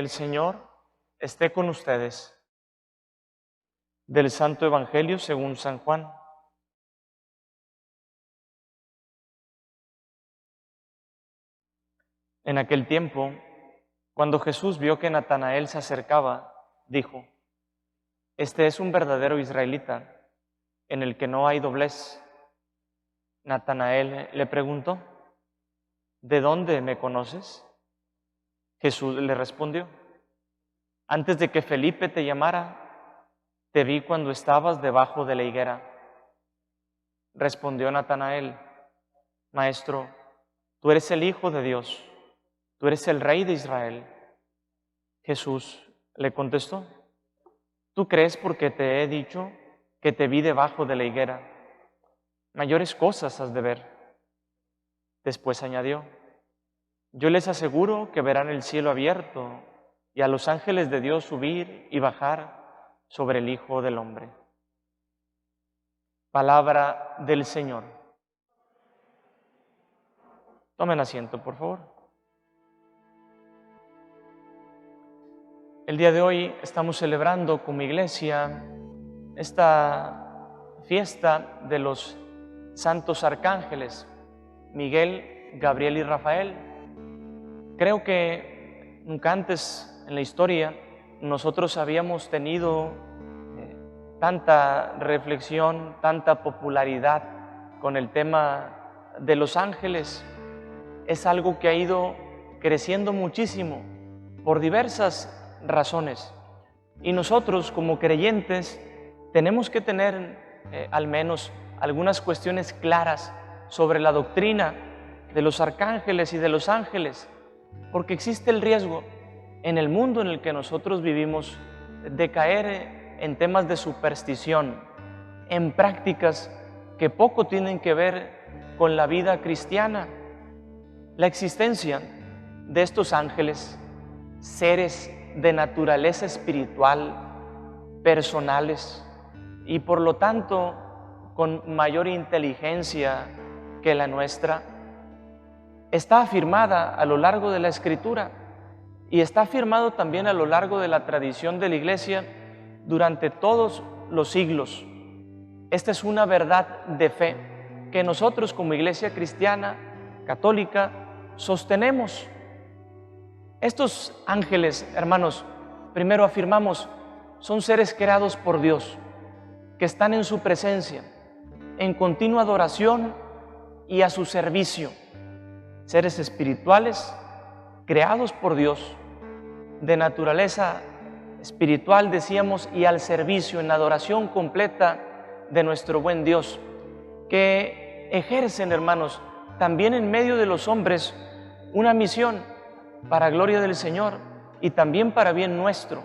El Señor esté con ustedes. Del Santo Evangelio según San Juan. En aquel tiempo, cuando Jesús vio que Natanael se acercaba, dijo: Este es un verdadero israelita, en el que no hay doblez. Natanael le preguntó: ¿De dónde me conoces? Jesús le respondió: Antes de que Felipe te llamara, te vi cuando estabas debajo de la higuera. Respondió Natanael: Maestro, tú eres el Hijo de Dios, tú eres el Rey de Israel. Jesús le contestó: Tú crees porque te he dicho que te vi debajo de la higuera. Mayores cosas has de ver. Después añadió: Yo les aseguro que verán el cielo abierto y a los ángeles de Dios subir y bajar sobre el Hijo del Hombre. Palabra del Señor. Tomen asiento, por favor. El día de hoy estamos celebrando como iglesia esta fiesta de los santos arcángeles, Miguel, Gabriel y Rafael. Creo que nunca antes en la historia nosotros habíamos tenido tanta reflexión, tanta popularidad con el tema de los ángeles. Es algo que ha ido creciendo muchísimo por diversas razones. Y nosotros como creyentes tenemos que tener al menos algunas cuestiones claras sobre la doctrina de los arcángeles y de los ángeles, porque existe el riesgo en el mundo en el que nosotros vivimos de caer en temas de superstición, en prácticas que poco tienen que ver con la vida cristiana. La existencia de estos ángeles, seres de naturaleza espiritual, personales y por lo tanto con mayor inteligencia que la nuestra, está afirmada a lo largo de la Escritura y está afirmado también a lo largo de la tradición de la Iglesia durante todos los siglos. Esta es una verdad de fe que nosotros como Iglesia cristiana, católica, sostenemos. Estos ángeles, hermanos, primero afirmamos, son seres creados por Dios, que están en su presencia, en continua adoración y a su servicio. Seres espirituales, creados por Dios, de naturaleza espiritual, decíamos, y al servicio, en la adoración completa de nuestro buen Dios, que ejercen, hermanos, también en medio de los hombres una misión para gloria del Señor y también para bien nuestro.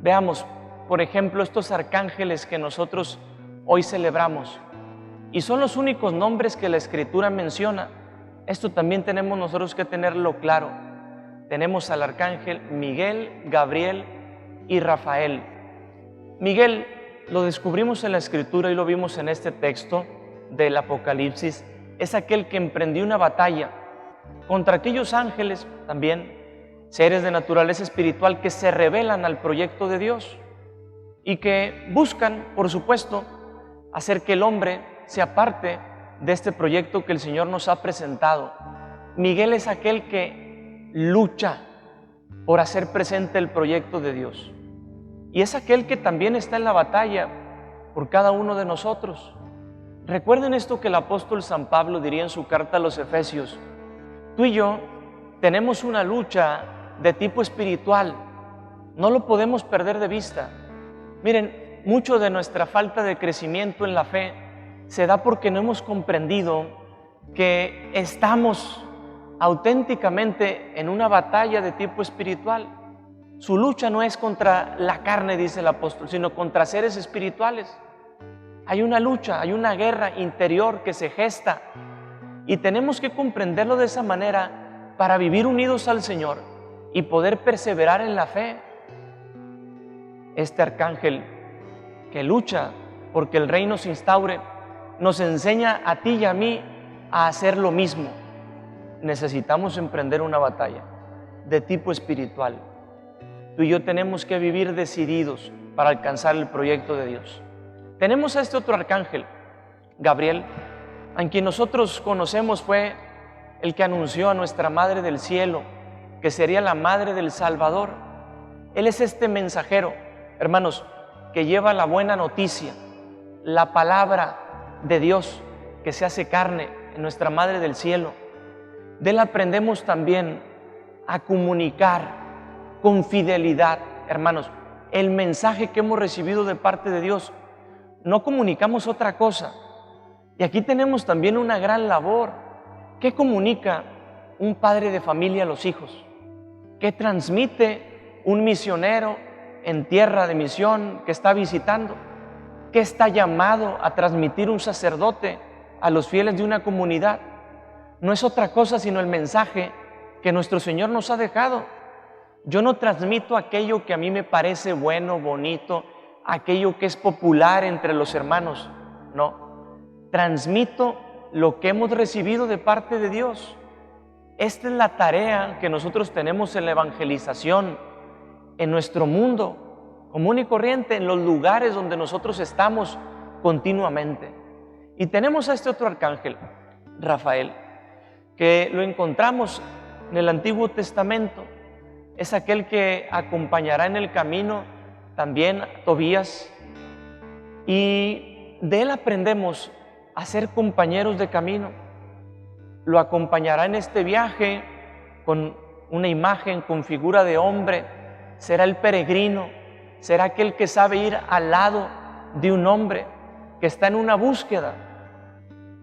Veamos, por ejemplo, estos arcángeles que nosotros hoy celebramos, y son los únicos nombres que la Escritura menciona. Esto también tenemos nosotros que tenerlo claro. Tenemos al arcángel Miguel, Gabriel y Rafael. Miguel lo descubrimos en la Escritura y lo vimos en este texto del Apocalipsis. Es aquel que emprendió una batalla contra aquellos ángeles, también seres de naturaleza espiritual, que se rebelan al proyecto de Dios y que buscan, por supuesto, hacer que el hombre sea parte de este proyecto que el Señor nos ha presentado. Miguel es aquel que lucha por hacer presente el proyecto de Dios y es aquel que también está en la batalla por cada uno de nosotros. Recuerden esto que el apóstol San Pablo diría en su carta a los Efesios: tú y yo tenemos una lucha de tipo espiritual, no lo podemos perder de vista. Miren, mucho de nuestra falta de crecimiento en la fe se da porque no hemos comprendido que estamos auténticamente en una batalla de tipo espiritual. Su lucha no es contra la carne, dice el apóstol, sino contra seres espirituales. Hay una lucha, hay una guerra interior que se gesta y tenemos que comprenderlo de esa manera para vivir unidos al Señor y poder perseverar en la fe. Este arcángel que lucha porque el reino se instaure nos enseña a ti y a mí a hacer lo mismo. Necesitamos emprender una batalla. de tipo espiritual. Tú y yo tenemos que vivir decididos para alcanzar el proyecto de Dios. Tenemos a este otro arcángel, Gabriel, a quien nosotros conocemos fue el que anunció a nuestra Madre del Cielo que sería la Madre del Salvador. Él es este mensajero, hermanos, que lleva la buena noticia, la palabra de Dios que se hace carne en nuestra Madre del Cielo. De él aprendemos también a comunicar con fidelidad, hermanos, el mensaje que hemos recibido de parte de Dios. No comunicamos otra cosa. Y aquí tenemos también una gran labor. ¿Qué comunica un padre de familia a los hijos? ¿Qué transmite un misionero en tierra de misión que está visitando? ¿Qué está llamado a transmitir un sacerdote a los fieles de una comunidad? No es otra cosa sino el mensaje que nuestro Señor nos ha dejado. Yo no transmito aquello que a mí me parece bueno, bonito, aquello que es popular entre los hermanos. No, transmito lo que hemos recibido de parte de Dios. Esta es la tarea que nosotros tenemos en la evangelización, en nuestro mundo común y corriente, en los lugares donde nosotros estamos continuamente. Y tenemos a este otro arcángel, Rafael, que lo encontramos en el Antiguo Testamento. Es aquel que acompañará en el camino también a Tobías, y de él aprendemos a ser compañeros de camino. Lo acompañará en este viaje con una imagen, con figura de hombre. Será el peregrino, será aquel que sabe ir al lado de un hombre que está en una búsqueda.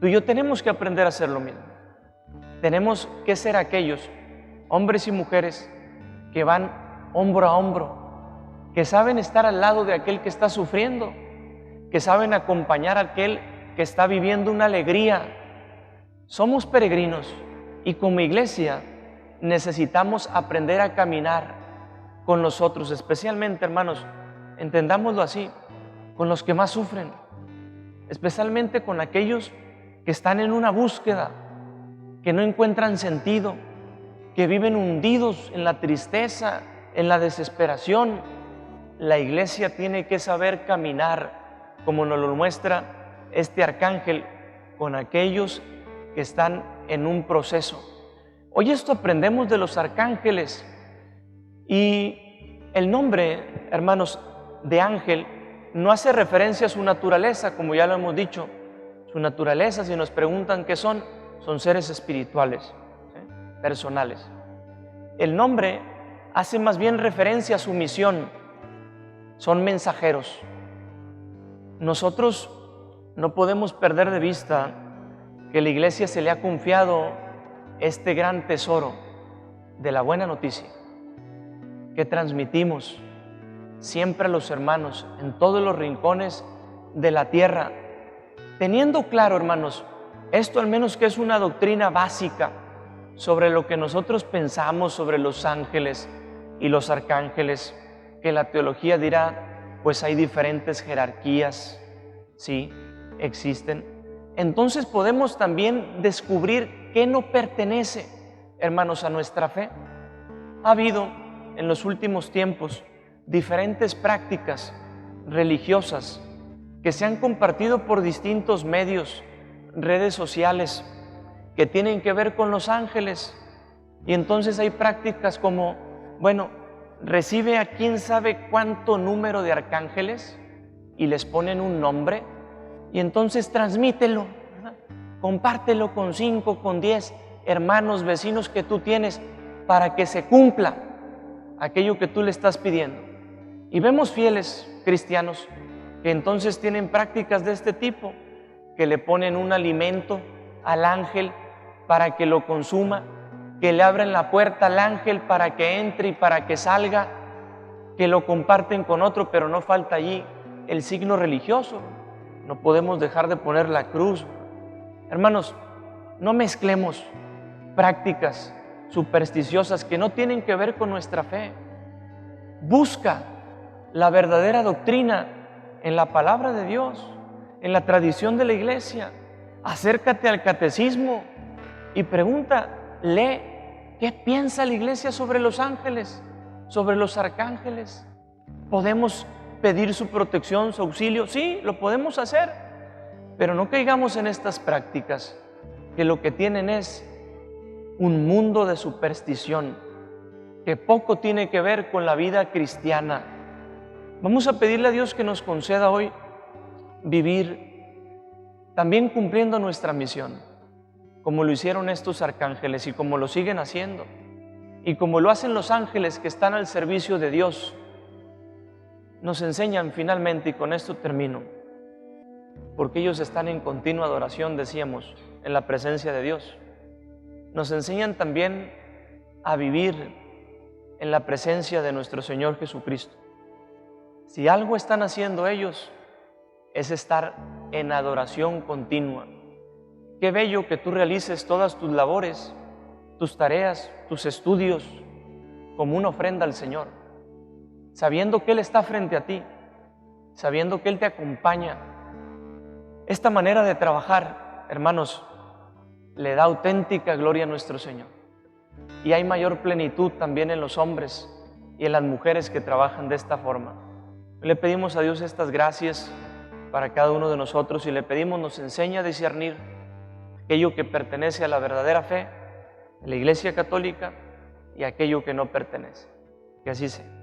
Tú y yo tenemos que aprender a hacer lo mismo. Tenemos que ser aquellos hombres y mujeres que van hombro a hombro, que saben estar al lado de aquel que está sufriendo, que saben acompañar a aquel que está viviendo una alegría. Somos peregrinos y como iglesia necesitamos aprender a caminar con los otros, especialmente, hermanos, entendámoslo así, con los que más sufren, especialmente con aquellos que están en una búsqueda, que no encuentran sentido, que viven hundidos en la tristeza, en la desesperación. La iglesia tiene que saber caminar, como nos lo muestra este arcángel, con aquellos que están en un proceso. Hoy esto aprendemos de los arcángeles, y el nombre, hermanos, de ángel no hace referencia a su naturaleza, como ya lo hemos dicho. Su naturaleza, si nos preguntan qué son seres espirituales, ¿sí? Personales. El nombre hace más bien referencia a su misión. Son mensajeros. Nosotros no podemos perder de vista que a la iglesia se le ha confiado este gran tesoro de la buena noticia que transmitimos siempre a los hermanos en todos los rincones de la tierra, teniendo claro, hermanos, esto al menos que es una doctrina básica sobre lo que nosotros pensamos sobre los ángeles y los arcángeles, que la teología dirá, pues hay diferentes jerarquías, sí, existen. Entonces podemos también descubrir qué no pertenece, hermanos, a nuestra fe. Ha habido en los últimos tiempos diferentes prácticas religiosas que se han compartido por distintos medios, redes sociales, que tienen que ver con los ángeles. Y entonces hay prácticas como, bueno, recibe a quién sabe cuánto número de arcángeles y les ponen un nombre, y entonces transmítelo, ¿verdad? Compártelo con 5, con 10 hermanos, vecinos que tú tienes, para que se cumpla aquello que tú le estás pidiendo. Y vemos fieles cristianos que entonces tienen prácticas de este tipo, que le ponen un alimento al ángel para que lo consuma, que le abren la puerta al ángel para que entre y para que salga, que lo comparten con otro, pero no falta allí el signo religioso. No podemos dejar de poner la cruz. Hermanos, no mezclemos prácticas supersticiosas que no tienen que ver con nuestra fe. Busca la verdadera doctrina en la palabra de Dios, en la tradición de la iglesia. Acércate al catecismo y pregunta, lee ¿Qué piensa la iglesia sobre los ángeles, sobre los arcángeles? ¿Podemos pedir su protección, su auxilio? Sí, lo podemos hacer, pero no caigamos en estas prácticas que lo que tienen es un mundo de superstición que poco tiene que ver con la vida cristiana. Vamos a pedirle a Dios que nos conceda hoy vivir también cumpliendo nuestra misión, como lo hicieron estos arcángeles y como lo siguen haciendo, y como lo hacen los ángeles que están al servicio de Dios. Nos enseñan finalmente, y con esto termino, porque ellos están en continua adoración, decíamos, en la presencia de Dios. Nos enseñan también a vivir en la presencia de nuestro Señor Jesucristo. Si algo están haciendo ellos, es estar en adoración continua. Qué bello que tú realices todas tus labores, tus tareas, tus estudios, como una ofrenda al Señor, sabiendo que Él está frente a ti, sabiendo que Él te acompaña. Esta manera de trabajar, hermanos, le da auténtica gloria a nuestro Señor. Y hay mayor plenitud también en los hombres y en las mujeres que trabajan de esta forma. Le pedimos a Dios estas gracias para cada uno de nosotros y le pedimos nos enseñe a discernir aquello que pertenece a la verdadera fe, a la Iglesia Católica, y aquello que no pertenece. Que así sea.